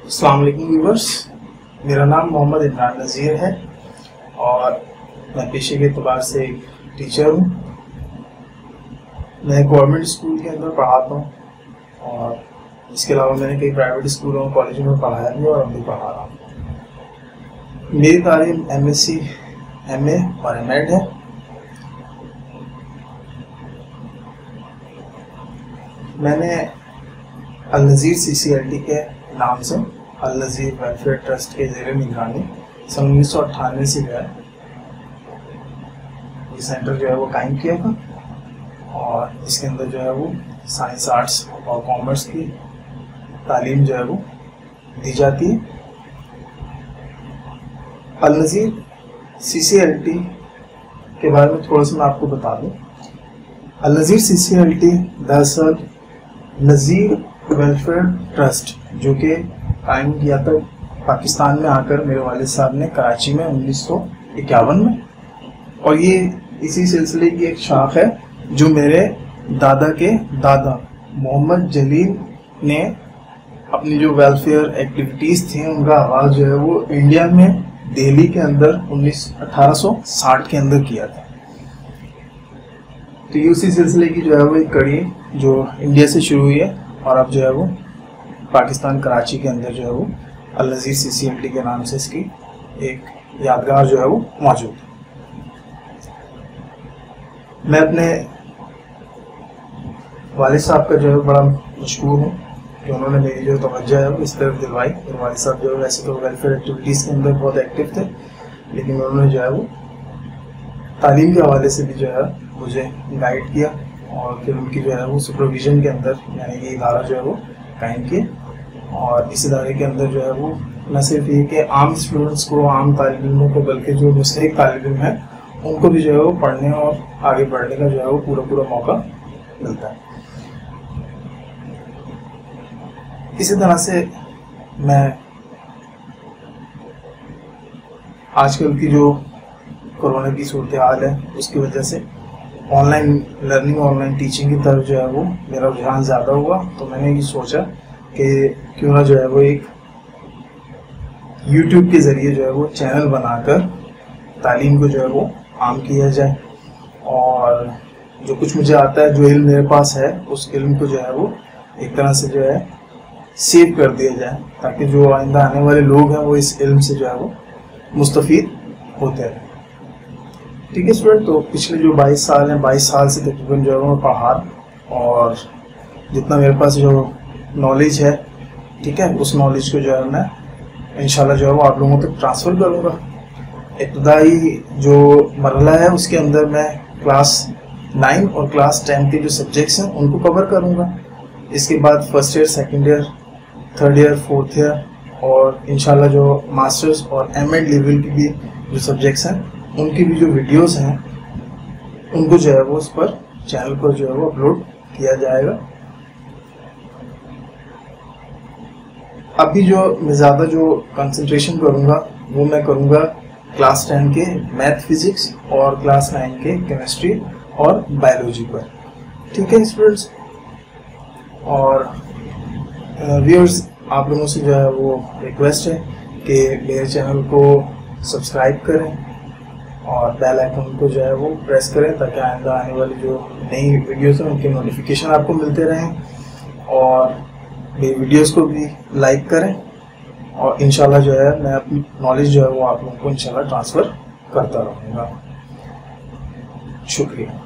अस्सलाम वालेकुम व्यूवर्स, मेरा नाम मोहम्मद इमरान नज़ीर है और मैं पेशे के एतबार से एक टीचर हूँ। मैं गवर्नमेंट स्कूल के अंदर पढ़ाता हूँ और इसके अलावा मैंने कई प्राइवेट स्कूलों और कॉलेजों में पढ़ाया भी और अब भी पढ़ा रहा हूँ। मेरी तालीम MSc, MA और MEd है। मैंने अल नज़ीर CCLT के नाम से अल नज़ीर वेलफेयर ट्रस्ट के ज़ेरे निगरानी सन 1998 से जो है ये सेंटर जो है वो कायम किया था और इसके अंदर जो है वो साइंस, आर्ट्स और कॉमर्स की तालीम जो है वो दी जाती है। अल नज़ीर CCLT के बारे में थोड़ा सा मैं आपको बता दूं। अल नज़ीर CCLT दरअसल नज़ीर वेलफेयर ट्रस्ट जो कि कायम किया था पाकिस्तान में आकर मेरे वालिद साहब ने कराची में 1951 में, और ये इसी सिलसिले की एक शाख है जो मेरे दादा के दादा मोहम्मद जलील ने अपनी जो वेलफेयर एक्टिविटीज़ थी उनका आगाज़ जो है वो इंडिया में दिल्ली के अंदर 1860 के अंदर किया था। तो ये उसी सिलसिले की जो है वो एक कड़ी जो इंडिया से शुरू हुई है और अब जो है वो पाकिस्तान कराची के अंदर जो है वो अल नज़ीर CCLT के नाम से इसकी एक यादगार जो है वो मौजूद है। मैं अपने वालिद साहब का जो है बड़ा मशहूर हूँ कि उन्होंने मेरी जो तवज्जो है वो इस तरफ दिलवाई। मेरे वालिद साहब जो है वैसे तो वेलफेयर एक्टिविटीज़ के अंदर बहुत एक्टिव थे, लेकिन उन्होंने जो है वो तालीम के हवाले से भी जो है मुझे गाइड किया और फिर उनकी जो है वो सुपरविजन के अंदर यानी कि इदारा जो है वो कायम किया। और इस इदारे के अंदर जो है वो न सिर्फ ये कि आम स्टूडेंट्स को, आम तालिब इल्मों को, बल्कि जो मुस्तहिक तालिब इल्म है उनको भी जो है वो पढ़ने और आगे बढ़ने का जो है वो पूरा मौका मिलता है। इसी तरह से मैं आजकल की जो कोरोना की सूरत हाल है उसकी वजह से ऑनलाइन लर्निंग, ऑनलाइन टीचिंग की तरफ जो है वो मेरा रुझान ज़्यादा हुआ, तो मैंने ये सोचा कि क्यों ना जो है वो एक YouTube के ज़रिए जो है वो चैनल बनाकर तालीम को जो है वो आम किया जाए और जो कुछ मुझे आता है, जो इल्म मेरे पास है, उस इल्म को जो है वो एक तरह से जो है सेव कर दिया जाए ताकि जो आइंदा आने वाले लोग हैं वो इस इल्म से जो है वो मुस्तफ़ीद होते हैं। ठीक है स्टूडेंट, तो पिछले जो 22 साल हैं, 22 साल से तकरीबन जो है मैं पढ़ा और जितना मेरे पास जो नॉलेज है, ठीक है, उस नॉलेज को जो है मैं इंशाल्लाह जो है वो आप लोगों तक ट्रांसफ़र करूँगा। इब्तदाई जो मरहला है उसके अंदर मैं क्लास 9 और क्लास 10 के जो सब्जेक्ट्स हैं उनको कवर करूँगा। इसके बाद first year, second year, third year, fourth year और इंशाल्लाह जो मास्टर्स और MEd लेवल की भी जो सब्जेक्ट्स हैं उनकी भी जो वीडियोस हैं उनको जो है वो उस पर चैनल पर जो है वो अपलोड किया जाएगा। अभी जो मैं ज़्यादा जो कंसंट्रेशन करूँगा वो मैं करूँगा क्लास 10 के मैथ, फिज़िक्स और क्लास 9 के केमिस्ट्री और बायोलॉजी पर। ठीक है स्टूडेंट्स, और व्यूअर्स, आप लोगों से जो है वो रिक्वेस्ट है कि मेरे चैनल को सब्सक्राइब करें और बेल आइकन को जो है वो प्रेस करें ताकि आइंदा आने वाली जो नई वीडियोस हैं उनके नोटिफिकेशन आपको मिलते रहें, और मेरी वीडियोस को भी लाइक करें और इंशाल्लाह जो है मैं अपनी नॉलेज जो है वो आप लोगों को इंशाल्लाह ट्रांसफ़र करता रहूँगा। शुक्रिया।